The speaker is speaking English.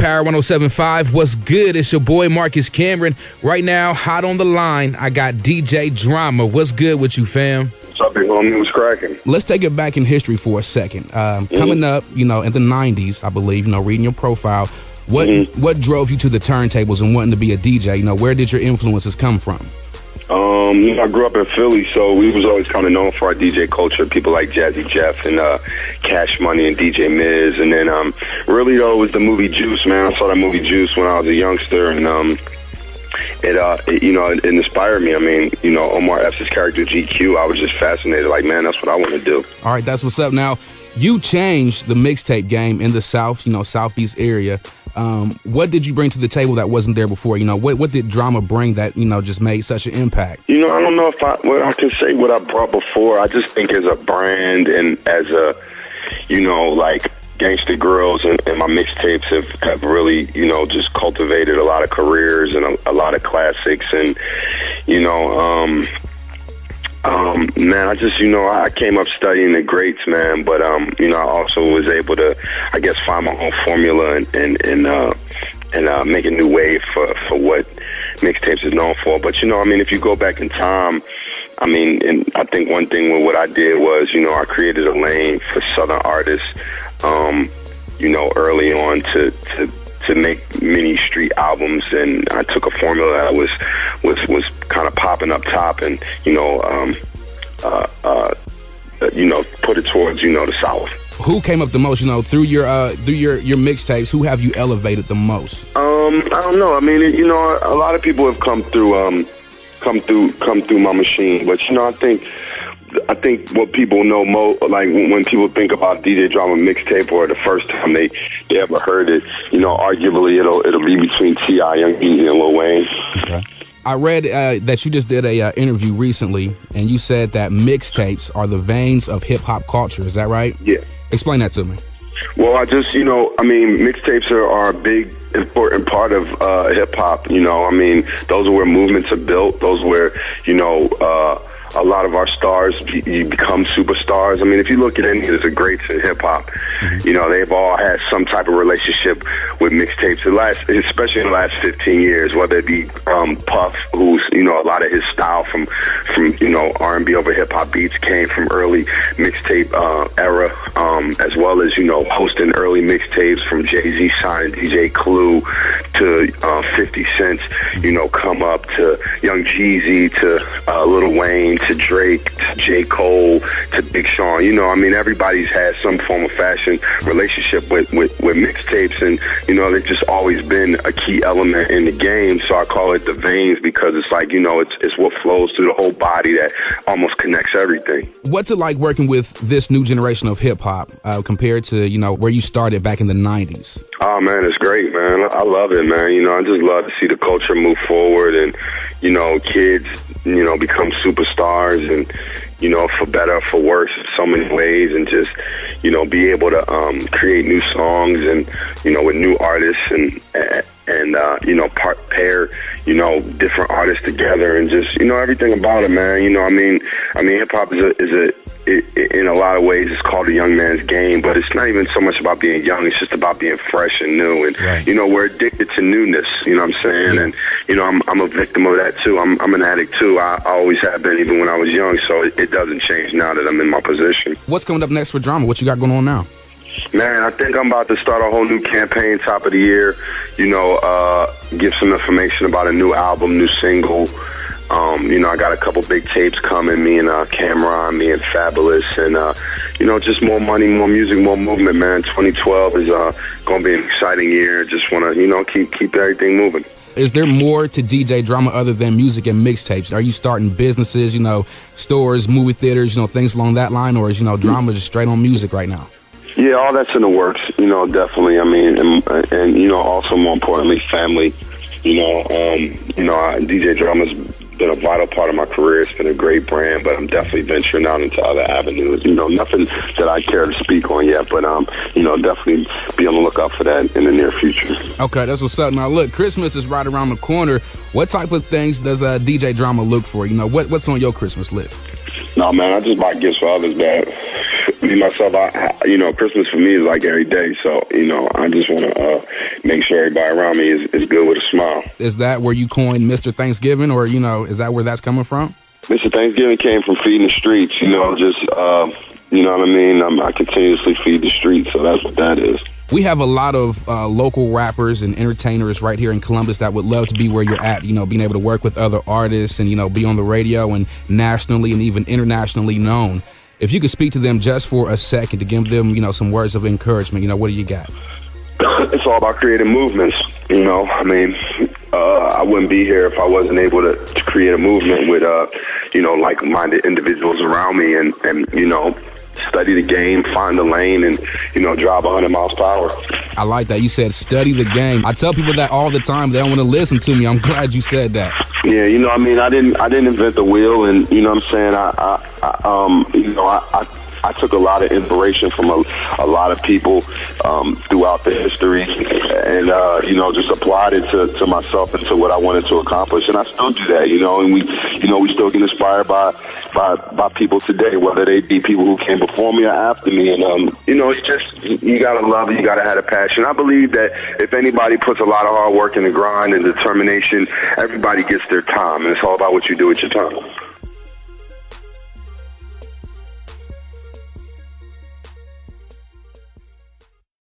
Power 107.5. What's good? It's your boy Marcus Cameron. Right now, hot on the line, I got DJ Drama. What's good with you, fam? What's up, big homie? What's cracking? Let's take it back in history for a second. Coming up, in the 90s, I believe, reading your profile, what drove you to the turntables and wanting to be a DJ? Where did your influences come from? I grew up in Philly, so we was always kind of known for our DJ culture. People like Jazzy Jeff and Cash Money and DJ Miz. And then really, though, it was the movie Juice, man. I saw that movie Juice when I was a youngster, and it inspired me. I mean, Omar Epps' character GQ, I was just fascinated. Like, man, that's what I want to do. All right, that's what's up. Now, you changed the mixtape game in the South, Southeast area. What did you bring to the table that wasn't there before? What did Drama bring that, just made such an impact? I don't know if I can say what I brought before. I just think as a brand and as a, like Gangsta Grills and my mixtapes have really, just cultivated a lot of careers and a lot of classics. And, man, I just, I came up studying the greats, man, but, I also was able to, I guess, find my own formula and make a new wave for what mixtapes is known for. But, if you go back in time, and I think one thing with what I did was, I created a lane for Southern artists, early on to make mini street albums, and I took a formula that was kind of popping up top, and put it towards the South. Who came up the most? Through your mixtapes, who have you elevated the most? I don't know. A lot of people have come through my machine, but I think what people know most, like when people think about DJ Drama mixtape or the first time they ever heard it, arguably it'll be between T.I., Young Easy, and Lil Wayne. Okay. I read that you just did a interview recently, and you said that mixtapes are the veins of hip hop culture. Is that right? Yeah. Explain that to me. Well, I just, mixtapes are a big, important part of hip hop. Those are where movements are built. Those are where, a lot of our stars become superstars. If you look at any of the greats in hip hop, they've all had some type of relationship with mixtapes. Especially in the last 15 years, whether it be Puff, who's a lot of his style from R&B over hip hop beats came from early mixtape era, as well as hosting early mixtapes from Jay-Z signing DJ Clue to 50 Cent, come up to Young Jeezy to Lil Wayne, to Drake, to J. Cole, to Big Sean. Everybody's had some form of fashion relationship with mixtapes, and they've just always been a key element in the game. So I call it the veins, because it's like, it's what flows through the whole body that almost connects everything. What's it like working with this new generation of hip hop compared to where you started back in the 90s? Oh man, it's great, man. I love it, man. I just love to see the culture move forward, and kids become superstars, and for better or for worse in so many ways, and just be able to create new songs and with new artists and pair different artists together, and just everything about it, man. Hip hop is in a lot of ways it's called a young man's game, but it's not even so much about being young. It's just about being fresh and new, and right. We're addicted to newness. You know what I'm saying? Yeah. And I'm a victim of that too. I'm an addict too. I always have been, even when I was young. So it doesn't change now that I'm in my position. What's coming up next for Drama? What you got going on now? Man, I think I'm about to start a whole new campaign, top of the year. Give some information about a new album, new single. I got a couple big tapes coming, me and Cameron, me and Fabulous, and, just more money, more music, more movement, man. 2012 is going to be an exciting year. Just want to, keep everything moving. Is there more to DJ Drama other than music and mixtapes? Are you starting businesses, stores, movie theaters, things along that line, or is, Drama just straight on music right now? Yeah, all that's in the works, definitely. And also more importantly, family. DJ Drama's been a vital part of my career. It's been a great brand, but I'm definitely venturing out into other avenues. Nothing that I care to speak on yet, but definitely be on the lookout for that in the near future. Okay, that's what's up. Now, look, Christmas is right around the corner. What type of things does DJ Drama look for? What's on your Christmas list? No, man, I just buy gifts for others, man. me myself, Christmas for me is like every day. So, I just want to make sure everybody around me is good with a smile. Is that where you coined Mr. Thanksgiving, or, is that where that's coming from? Mr. Thanksgiving came from feeding the streets, you know what I mean? I continuously feed the streets, so that's what that is. We have a lot of local rappers and entertainers right here in Columbus that would love to be where you're at, being able to work with other artists and, be on the radio and nationally and even internationally known. If you could speak to them just for a second to give them, some words of encouragement, what do you got? It's all about creating movements, I wouldn't be here if I wasn't able to create a movement with, like-minded individuals around me and study the game, find the lane, and, drive 100 miles per hour. I like that. You said study the game. I tell people that all the time. They don't want to listen to me. I'm glad you said that. Yeah, I didn't invent the wheel, and, I'm saying? I took a lot of inspiration from a lot of people throughout the history and, just applied it to myself and to what I wanted to accomplish. And I still do that, and we still get inspired by people today, whether they be people who came before me or after me. And, it's just, you got to love it. You got to have a passion. I believe that if anybody puts a lot of hard work in the grind and determination, everybody gets their time. And it's all about what you do with your time.